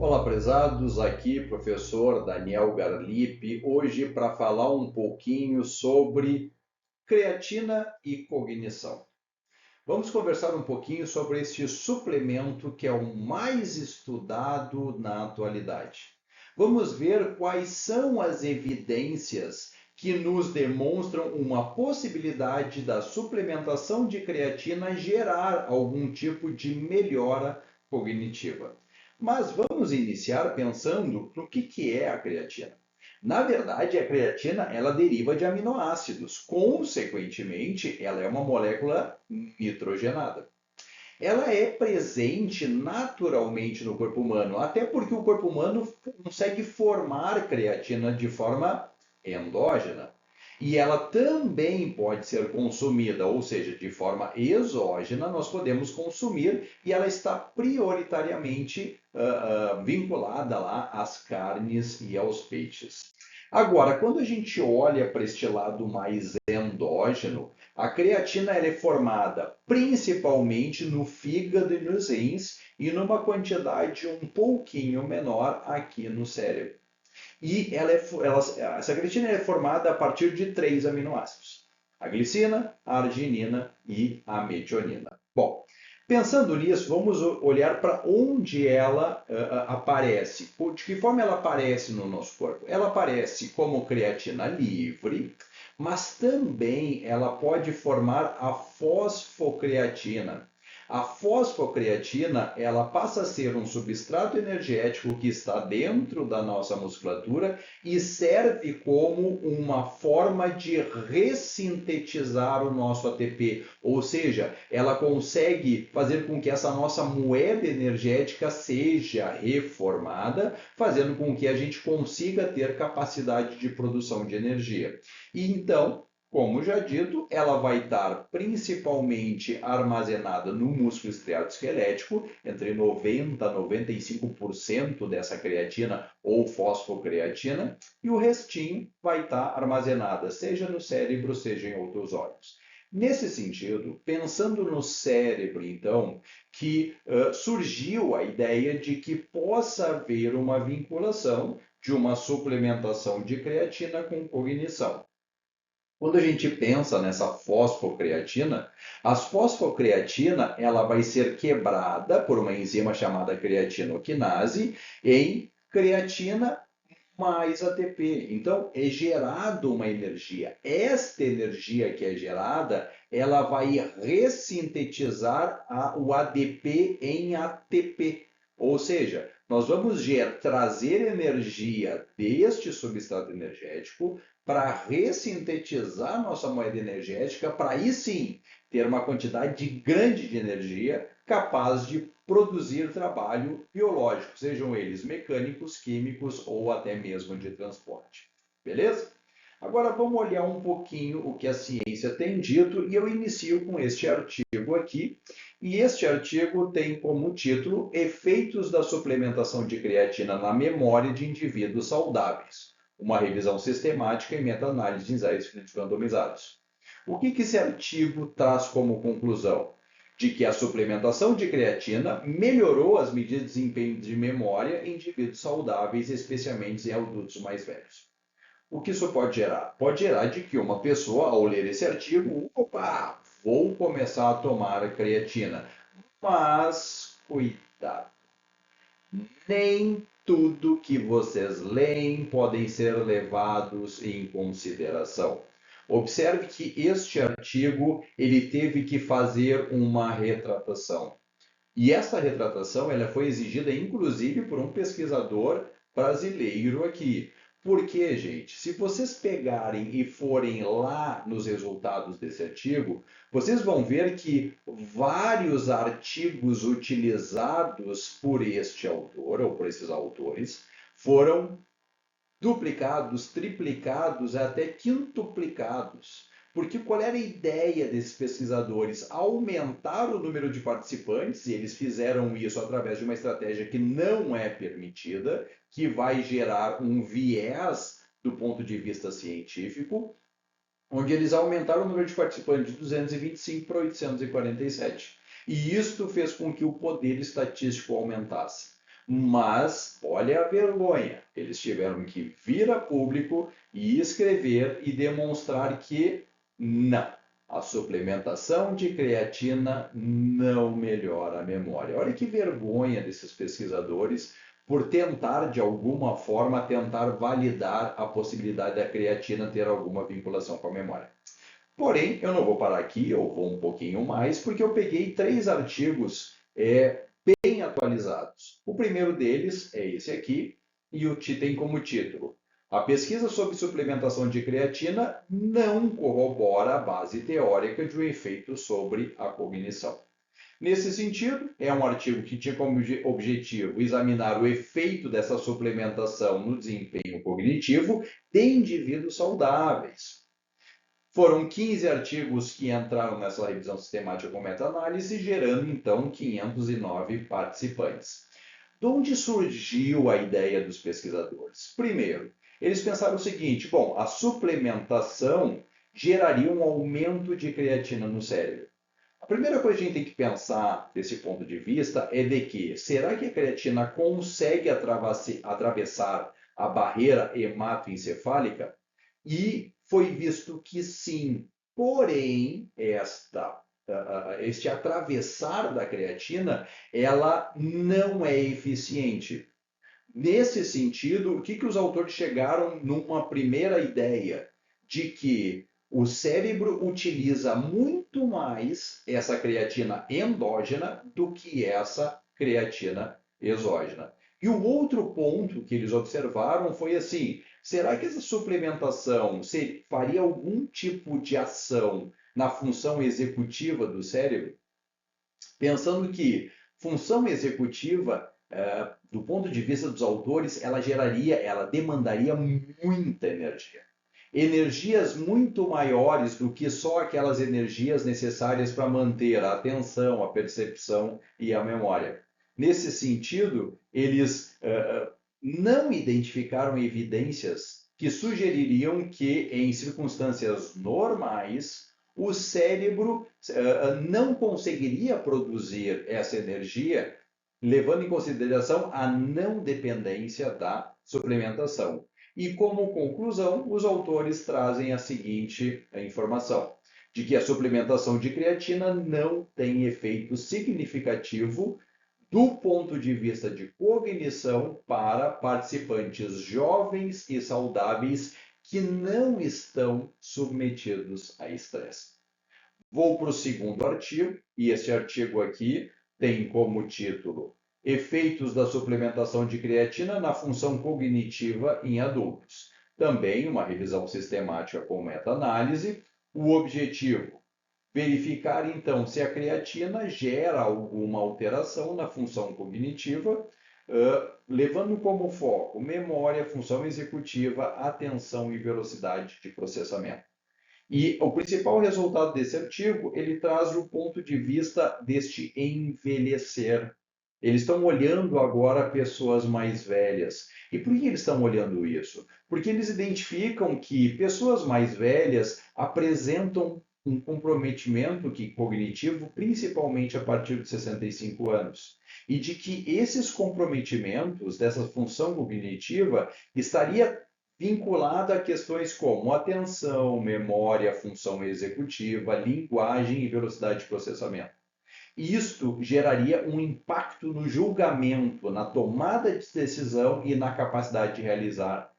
Olá, prezados, aqui professor Daniel Garlipe, hoje para falar um pouquinho sobre creatina e cognição. Vamos conversar um pouquinho sobre este suplemento que é o mais estudado na atualidade. Vamos ver quais são as evidências que nos demonstram uma possibilidade da suplementação de creatina gerar algum tipo de melhora cognitiva. Mas vamos iniciar pensando no que é a creatina. Na verdade, a creatina ela deriva de aminoácidos. Consequentemente, ela é uma molécula nitrogenada. Ela é presente naturalmente no corpo humano, até porque o corpo humano consegue formar creatina de forma endógena. E ela também pode ser consumida, ou seja, de forma exógena, nós podemos consumir e ela está prioritariamente vinculada lá às carnes e aos peixes. Agora, quando a gente olha para este lado mais endógeno, a creatina ela é formada principalmente no fígado e nos rins e numa quantidade um pouquinho menor aqui no cérebro. E essa creatina é formada a partir de três aminoácidos: a glicina, a arginina e a metionina. Bom, pensando nisso, vamos olhar para onde ela aparece. De que forma ela aparece no nosso corpo? Ela aparece como creatina livre, mas também ela pode formar a fosfocreatina. A fosfocreatina, ela passa a ser um substrato energético que está dentro da nossa musculatura e serve como uma forma de ressintetizar o nosso ATP, ou seja, ela consegue fazer com que essa nossa moeda energética seja reformada, fazendo com que a gente consiga ter capacidade de produção de energia. E então, como já dito, ela vai estar principalmente armazenada no músculo esquelético, entre 90% a 95% dessa creatina ou fosfocreatina, e o restinho vai estar armazenada seja no cérebro, seja em outros órgãos. Nesse sentido, pensando no cérebro, então, que surgiu a ideia de que possa haver uma vinculação de uma suplementação de creatina com cognição. Quando a gente pensa nessa fosfocreatina, a fosfocreatina ela vai ser quebrada por uma enzima chamada creatinoquinase em creatina mais ATP. Então, é gerado uma energia. Esta energia que é gerada, ela vai ressintetizar o ADP em ATP. Ou seja, nós vamos trazer energia deste substrato energético para ressintetizar nossa moeda energética, para aí sim ter uma quantidade grande de energia capaz de produzir trabalho biológico, sejam eles mecânicos, químicos ou até mesmo de transporte. Beleza? Agora vamos olhar um pouquinho o que a ciência tem dito e eu inicio com este artigo aqui. E este artigo tem como título Efeitos da suplementação de creatina na memória de indivíduos saudáveis. Uma revisão sistemática e meta-análise de ensaios clínicos randomizados. O que esse artigo traz como conclusão? De que a suplementação de creatina melhorou as medidas de desempenho de memória em indivíduos saudáveis, especialmente em adultos mais velhos. O que isso pode gerar? Pode gerar de que uma pessoa, ao ler esse artigo, opa, vou começar a tomar creatina. Mas, cuidado, nem tudo que vocês leem podem ser levados em consideração. Observe que este artigo ele teve que fazer uma retratação. E essa retratação ela foi exigida inclusive por um pesquisador brasileiro aqui. Porque, gente, se vocês pegarem e forem lá nos resultados desse artigo, vocês vão ver que vários artigos utilizados por este autor ou por esses autores foram duplicados, triplicados, até quintuplicados. Porque qual era a ideia desses pesquisadores? Aumentar o número de participantes, e eles fizeram isso através de uma estratégia que não é permitida, que vai gerar um viés do ponto de vista científico, onde eles aumentaram o número de participantes de 225 para 847. E isto fez com que o poder estatístico aumentasse. Mas, olha a vergonha, eles tiveram que vir a público e escrever e demonstrar que não, a suplementação de creatina não melhora a memória. Olha que vergonha desses pesquisadores por tentar, de alguma forma, tentar validar a possibilidade da creatina ter alguma vinculação com a memória. Porém, eu não vou parar aqui, eu vou um pouquinho mais, porque eu peguei 3 artigos bem atualizados. O primeiro deles é esse aqui, e o tem como título: A pesquisa sobre suplementação de creatina não corrobora a base teórica de um efeito sobre a cognição. Nesse sentido, é um artigo que tinha como objetivo examinar o efeito dessa suplementação no desempenho cognitivo de indivíduos saudáveis. Foram 15 artigos que entraram nessa revisão sistemática com meta-análise, gerando então 509 participantes. De onde surgiu a ideia dos pesquisadores? Primeiro, eles pensaram o seguinte: bom, a suplementação geraria um aumento de creatina no cérebro. A primeira coisa que a gente tem que pensar desse ponto de vista é de que, será que a creatina consegue atravessar a barreira hematoencefálica? E foi visto que sim. Porém, este atravessar da creatina, ela não é eficiente. Nesse sentido, o que os autores chegaram numa primeira ideia? De que o cérebro utiliza muito mais essa creatina endógena do que essa creatina exógena. E o outro ponto que eles observaram foi assim: será que essa suplementação faria algum tipo de ação na função executiva do cérebro? Pensando que função executiva, do ponto de vista dos autores, ela demandaria muita energia. Energias muito maiores do que só aquelas energias necessárias para manter a atenção, a percepção e a memória. Nesse sentido, eles não identificaram evidências que sugeririam que, em circunstâncias normais, o cérebro não conseguiria produzir essa energia, levando em consideração a não dependência da suplementação. E como conclusão, os autores trazem a seguinte informação: de que a suplementação de creatina não tem efeito significativo do ponto de vista de cognição para participantes jovens e saudáveis que não estão submetidos a estresse. Vou para o segundo artigo, e esse artigo aqui tem como título: Efeitos da suplementação de creatina na função cognitiva em adultos. Também uma revisão sistemática com meta-análise. O objetivo: verificar então se a creatina gera alguma alteração na função cognitiva, levando como foco memória, função executiva, atenção e velocidade de processamento. E o principal resultado desse artigo, ele traz o ponto de vista deste envelhecer. Eles estão olhando agora pessoas mais velhas. E por que eles estão olhando isso? Porque eles identificam que pessoas mais velhas apresentam um comprometimento cognitivo, principalmente a partir de 65 anos. E de que esses comprometimentos dessa função cognitiva estaria vinculada a questões como atenção, memória, função executiva, linguagem e velocidade de processamento. Isto geraria um impacto no julgamento, na tomada de decisão e na capacidade de realizar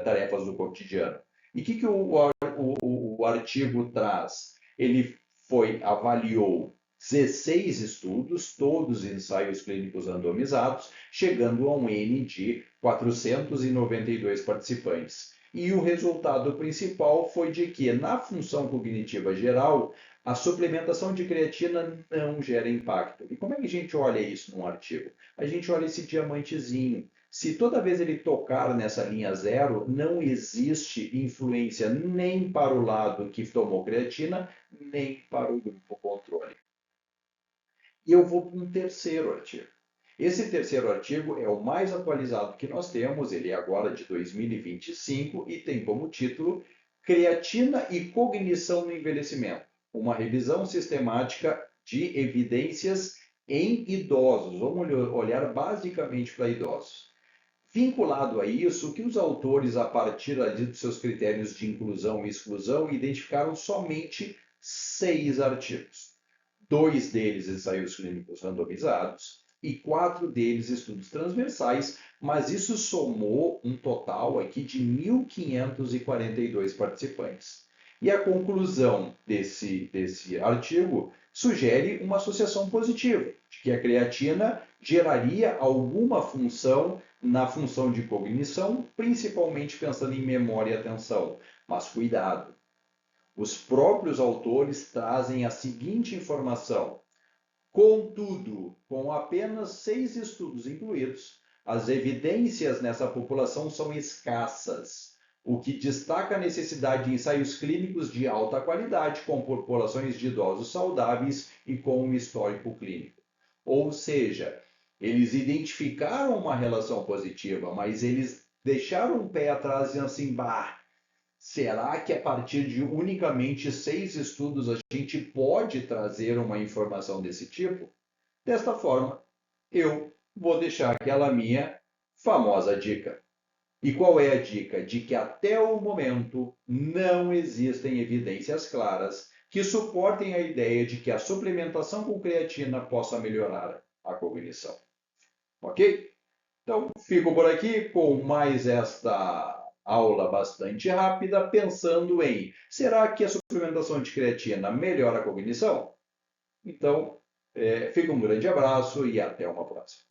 tarefas do cotidiano. E o que o artigo traz? Ele avaliou 16 estudos, todos ensaios clínicos randomizados, chegando a um N de 492 participantes. E o resultado principal foi de que, na função cognitiva geral, a suplementação de creatina não gera impacto. E como é que a gente olha isso num artigo? A gente olha esse diamantezinho. Se toda vez ele tocar nessa linha zero, não existe influência nem para o lado que tomou creatina, nem para o grupo controle. E eu vou para um terceiro artigo. Esse terceiro artigo é o mais atualizado que nós temos, ele é agora de 2025 e tem como título Creatina e Cognição no Envelhecimento, uma revisão sistemática de evidências em idosos. Vamos olhar basicamente para idosos. Vinculado a isso, que os autores, a partir ali dos seus critérios de inclusão e exclusão, identificaram somente 6 artigos. 2 deles ensaios clínicos randomizados e 4 deles estudos transversais, mas isso somou um total aqui de 1.542 participantes. E a conclusão desse artigo sugere uma associação positiva, de que a creatina geraria alguma função na função de cognição, principalmente pensando em memória e atenção. Mas cuidado, os próprios autores trazem a seguinte informação: contudo, com apenas 6 estudos incluídos, as evidências nessa população são escassas, o que destaca a necessidade de ensaios clínicos de alta qualidade com populações de idosos saudáveis e com um histórico clínico. Ou seja, eles identificaram uma relação positiva, mas eles deixaram um pé atrás dizendo assim, bah, será que a partir de unicamente 6 estudos a gente pode trazer uma informação desse tipo? Desta forma, eu vou deixar aquela minha famosa dica. E qual é a dica? De que até o momento não existem evidências claras que suportem a ideia de que a suplementação com creatina possa melhorar a cognição. Ok? Então, fico por aqui com mais esta aula bastante rápida, pensando em: será que a suplementação de creatina melhora a cognição? Então, fica um grande abraço e até uma próxima.